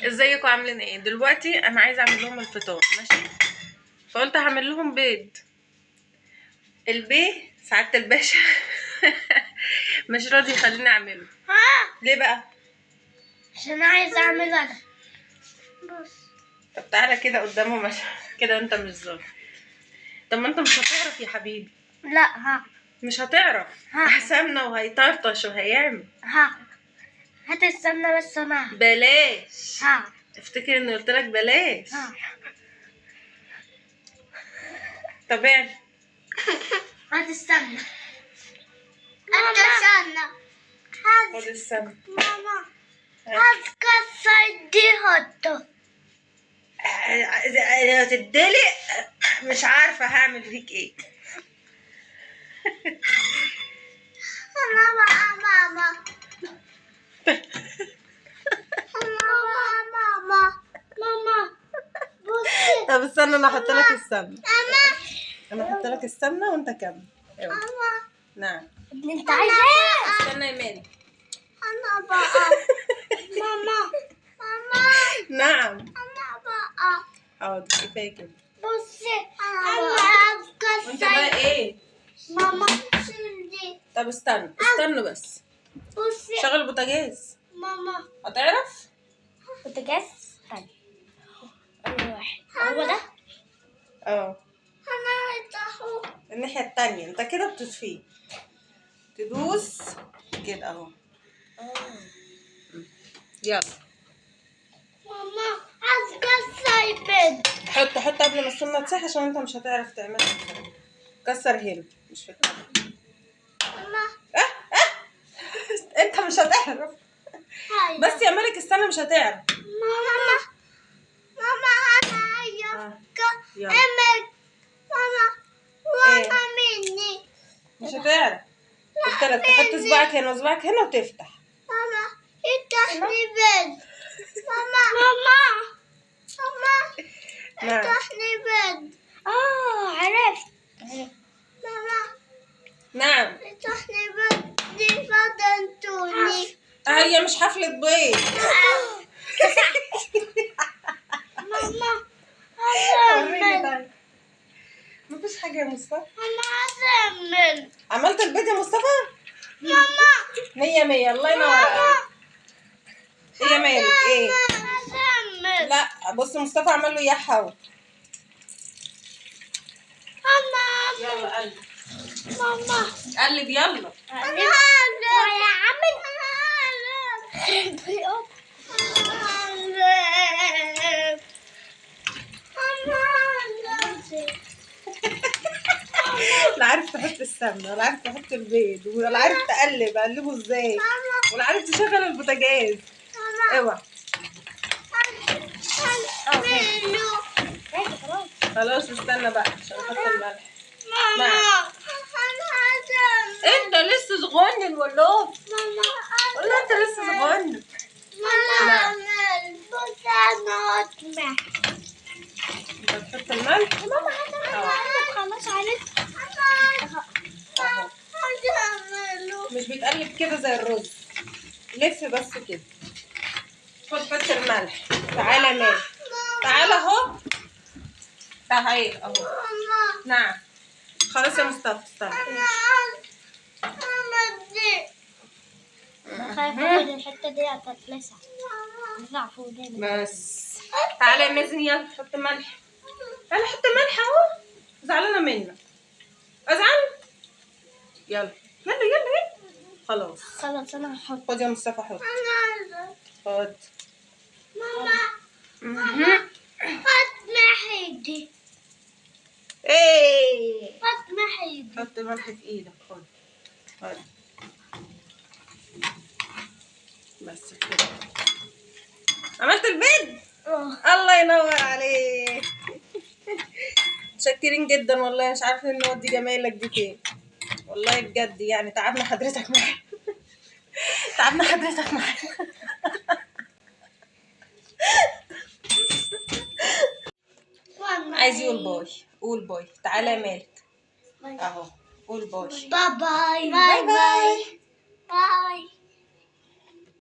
ازيكم عاملين ايه؟ دلوقتي انا عايزه اعمل لهم الفطار، ماشي؟ فقلت هعمل لهم بيض. البيه سعاده الباشا مش راضي يخليني اعمله. ليه بقى؟ عشان عايزه اعمل انا. بص طب تعالى كده قدامهم عشان كده انت مش ظاهر. طب ما انت مش هتعرف يا حبيبي. لا مش هتعرف. هسمنه وهيطرطش وهيعمل. هات السمنه بس انا بلاش. افتكر اني قلت لك بلاش. طب اعمل. هات السمنه. انت سمنه. خد السمنه. ماما هتكسر دي حطه. هتدلق. مش عارفه هعمل فيك ايه. ماما بصي. طب استنى انا احط لك السمنه. انا احط لك السمنه وانت كمل. ايوه. نعم. انت عايزه ايه؟ استنى يا مالي. انا بقى ماما نعم. انا بقى حاضر كفايه كده. بصي انا وانت بقى ايه؟ ماما دي. طب استنوا بس. بصي شغل البوتاجاز. ماما هتعرف؟ بوتاجاز. طيب اول واحد هو ده. اه انا عايزه اهو. الناحيه التانية انت كده بتطفيه. تدوس كده اهو. يلا ماما عايز كسر البيض. حط قبل ما السمنه تسيح عشان انت مش هتعرف تعملها. كسر هنا مش في الكاميرا. ماما انت مش هتعرف. بس يا ملك استنى مش هتعرف. ماما انا عايزه يلا. اعمل. ماما وانا ايه؟ مني. مش هتعرف. قلت لك تحط صباعك هنا وصباعك هنا وتفتح. ماما افتحني بيض. ماما نعم. افتحني بيض. عرفت. ماما نعم. افتحني بيض. دي فضلتوني. هي مش حفلة بيض. ماما وريني هعمل. طيب. مفيش حاجة يا مصطفى. انا هعمل. عملت البيض يا مصطفى؟ ماما 100 الله ينور عليك. ايه يا مالك ايه؟ هعمل. لا بص مصطفى عمل له يحو. يلا قلب. ماما قلب يلا. انا هعمل. يا عمي لا عارف تحط السمنة ولا عارف تحط البيض ولا عارف اقلبه ازاي ولا عارف تشغل البوتاجاز. اوعى. خلاص استنى بقى عشان احط الملح. ماما انت لسه صغنن والله. والله انت لسه صغنن. بص انا اطمع. انت بتحط الملح. ماما خلاص عرفت. اهو. مش بيتقلب كده زي الرز. لف بس كده. حط الملح. تعالى مالك. تعالى اهو. تعالى اهو. نعم. خلاص يا مصطفى استنى. خايفة من الحتة دي هتتلسع. نطلع فوق ده. بس تعالى يا مازن يلا حط ملح. تعالى حط ملح اهو. زعلانه منك. ازعل. يلا خلاص انا هحط. خد يا مصطفى حط. خد. ماما هات محيدي. ايه هات محيدي. حط ملح في ايدك. خد. بس كده. عملت البيض. الله ينور عليك. متشكرين جدا والله. مش عارفه ان نودي جمايلك دي فين. والله بجد يعني تعبنا حضرتك معانا. تعبنا حضرتك معانا. عايز يقول باي. قول باي. تعالى يا مالك اهو. قول باي. باي باي باي باي. باي.